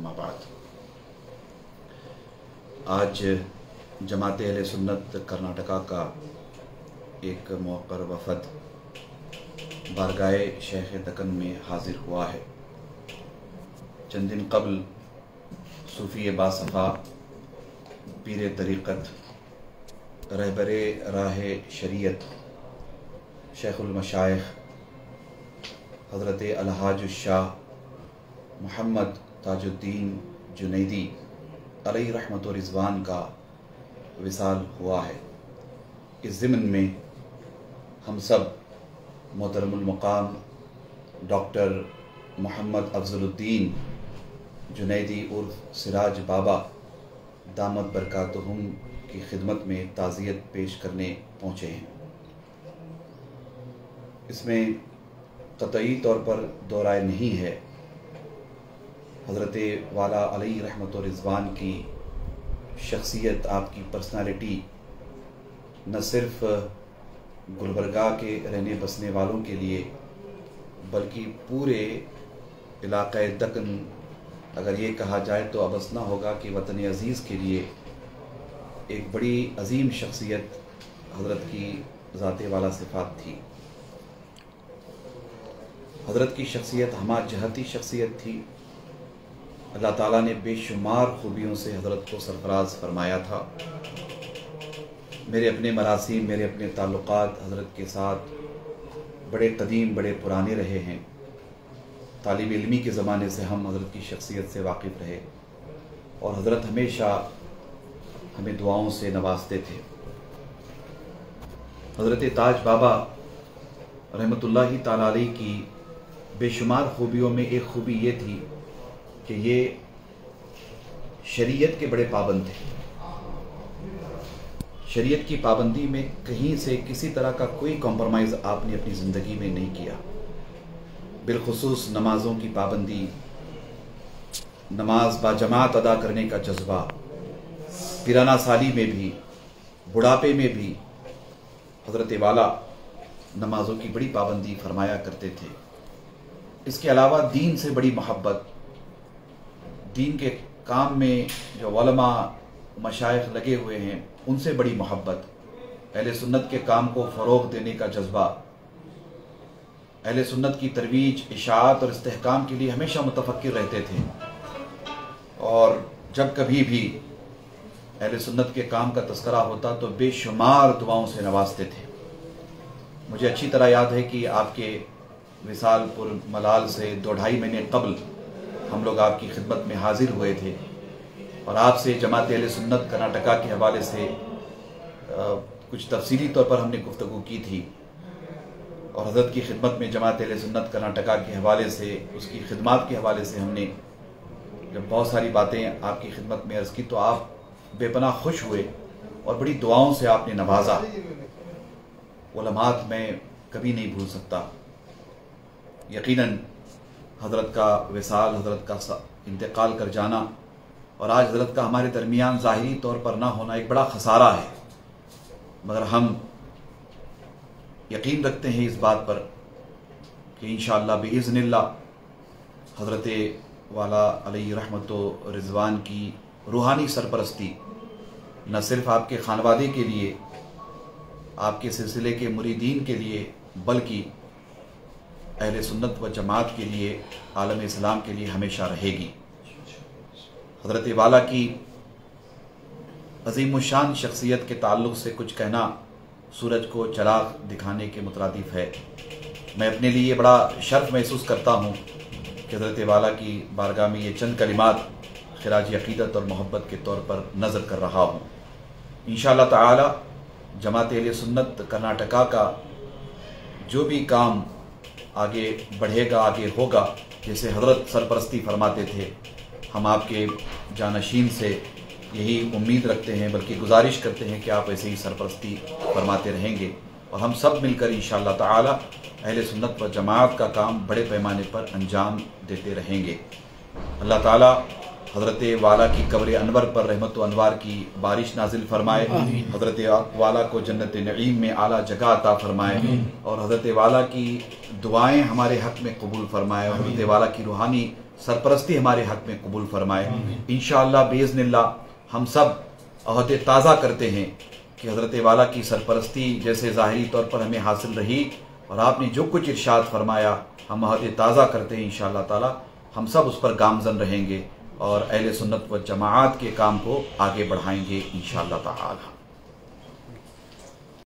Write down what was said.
अम्मा बाद। आज जमात अहले सुन्नत कर्नाटका का एक मौक़र वफ़द बारगाह शेख दक्कन में हाज़िर हुआ है। चंद दिन कबल सूफ़ी बासफ़ा पीर तरीक़त रहबरे राह शरीयत शेखुल मशाइख़ हज़रत अलहाज शाह मोहम्मद ताजुद्दीन जुनैदी अलैहि रहमत व रिज़वान का विसाल हुआ है। इस ज़िम्न में हम सब मोहतरमुल मक़ाम डॉक्टर मोहम्मद अफ़ज़लुद्दीन जुनैदी उर्फ़ सिराज बाबा दामत बरकातुहुम की खिदमत में ताज़ियत पेश करने पहुँचे हैं। इसमें क़तई तौर पर दो राय नहीं है। हज़रत वाला अलैहि रहमत व रिज़वान की शख्सियत, आपकी पर्सनालिटी न सिर्फ़ गुलबर्गा के रहने बसने वालों के लिए बल्कि पूरे इलाक़े दक्कन, अगर ये कहा जाए तो अबस ना होगा कि वतन अज़ीज़ के लिए एक बड़ी अजीम शख्सियत हज़रत की ज़ाते वाला सिफ़ात थी। हज़रत की शख्सियत हमा जहती शख्सियत थी। अल्लाह ताला ने बेशुमार ख़ूबियों से हज़रत को सरफ़राज़ फरमाया था। मेरे अपने मरासीम, मेरे अपने ताल्लुक़ात हज़रत के साथ बड़े कदीम, बड़े पुराने रहे हैं। तालिब इल्मी के ज़माने से हम हज़रत की शख्सियत से वाकिफ़ रहे और हज़रत हमेशा हमें दुआओं से नवाजते थे। हज़रत ताज बाबा रहमतुल्लाहि ताला अलैहि की बेशुमार ख़ूबियों में एक ख़ूबी ये थी कि ये शरीयत के बड़े पाबंद थे। शरीयत की पाबंदी में कहीं से किसी तरह का कोई कॉम्प्रोमाइज़ आपने अपनी ज़िंदगी में नहीं किया। बिलखुसूस नमाज़ों की पाबंदी, नमाज बाजमात अदा करने का जज्बा, पिराना साली में भी, बुढ़ापे में भी हज़रत वाला नमाज़ों की बड़ी पाबंदी फरमाया करते थे। इसके अलावा दीन से बड़ी मोहब्बत, दीन के काम में जो उलमा मशाइख़ लगे हुए हैं उनसे बड़ी मोहब्बत, अहले सुन्नत के काम को फ़रोग़ देने का जज्बा, अहले सुन्नत की तरवीज, इशाअत और इस्तेहकाम के लिए हमेशा मुतफ़क्किर रहते थे और जब कभी भी अहले सुन्नत के काम का तज़किरा होता तो बेशुमार दुआओं से नवाजते थे। मुझे अच्छी तरह याद है कि आपके विसालपुर मलाल से 2-2.5 महीने कबल हम लोग आपकी खिदमत में हाजिर हुए थे और आपसे जमात अहले सुन्नत कर्नाटका के हवाले से कुछ तफसीली तौर पर हमने गुफ्तगू की थी और हज़रत की खिदमत में जमात अहले सुन्नत कर्नाटका के हवाले से, उसकी खिदमत के हवाले से हमने जब बहुत सारी बातें आपकी खिदमत में अर्ज़ की तो आप बेपनाह खुश हुए और बड़ी दुआओं से आपने नवाजा। वो लम्हात मैं कभी नहीं भूल सकता। यकीनन हज़रत का विसाल, हज़रत का इंतकाल कर जाना और आज हज़रत का हमारे दरमियान ज़ाहिरी तौर पर ना होना एक बड़ा ख़सारा है, मगर हम यकीन रखते हैं इस बात पर कि इंशाअल्लाह बिइज़्निल्लाह हज़रत वाला अलैहि रहमत व रिज़वान की रूहानी सरपरस्ती न सिर्फ़ आपके ख़ानवादे के लिए, आपके सिलसिले के मुरीदीन के लिए, बल्कि अहले सुन्नत व जमात के लिए, आलम इस्लाम के लिए हमेशा रहेगी। हज़रत वाला की अज़ीमुश्शान शख्सियत के ताल्लुक़ से कुछ कहना सूरज को चराग़ दिखाने के मुतरादिफ है। मैं अपने लिए बड़ा शर्फ महसूस करता हूँ कि हज़रत वाला की बारगाह में ये चंद कलिमात ख़िराज अक़ीदत और मोहब्बत के तौर पर नज़र कर रहा हूँ। इंशाअल्लाह ताला जमात अहले सुन्नत कर्नाटका का जो भी काम आगे बढ़ेगा, आगे होगा, जैसे हज़रत सरपरस्ती फरमाते थे, हम आपके जानशीन से यही उम्मीद रखते हैं, बल्कि गुजारिश करते हैं कि आप ऐसे ही सरपरस्ती फरमाते रहेंगे और हम सब मिलकर इंशाअल्लाह ताला अहले सुन्नत व जमात का काम बड़े पैमाने पर अंजाम देते रहेंगे। अल्लाह ताला हज़रत वाला की कब्र अनवर पर रहमत व अनवार की बारिश नाजिल फरमाए, हज़रत वाला को जन्नत नईम में आला जगह अता फरमाए और हज़रत वाला की दुआएं हमारे हक़ में कबूल फरमाए और हज़रत वाला की रूहानी सरपरस्ती हमारे हक में कबूल फरमाए। इंशाअल्लाह बिइज़्निल्लाह हम सब अहद ताज़ा करते हैं कि हज़रत वाला की सरपरस्ती जैसे ज़ाहिरी तौर पर हमें हासिल रही और आपने जो कुछ इरशाद फरमाया हम अहद ताज़ा करते हैं। इंशाअल्लाह ताला हम सब उस पर गामज़न रहेंगे और अहले सुन्नत व जमाअत के काम को आगे बढ़ाएंगे इंशाअल्लाह ताला।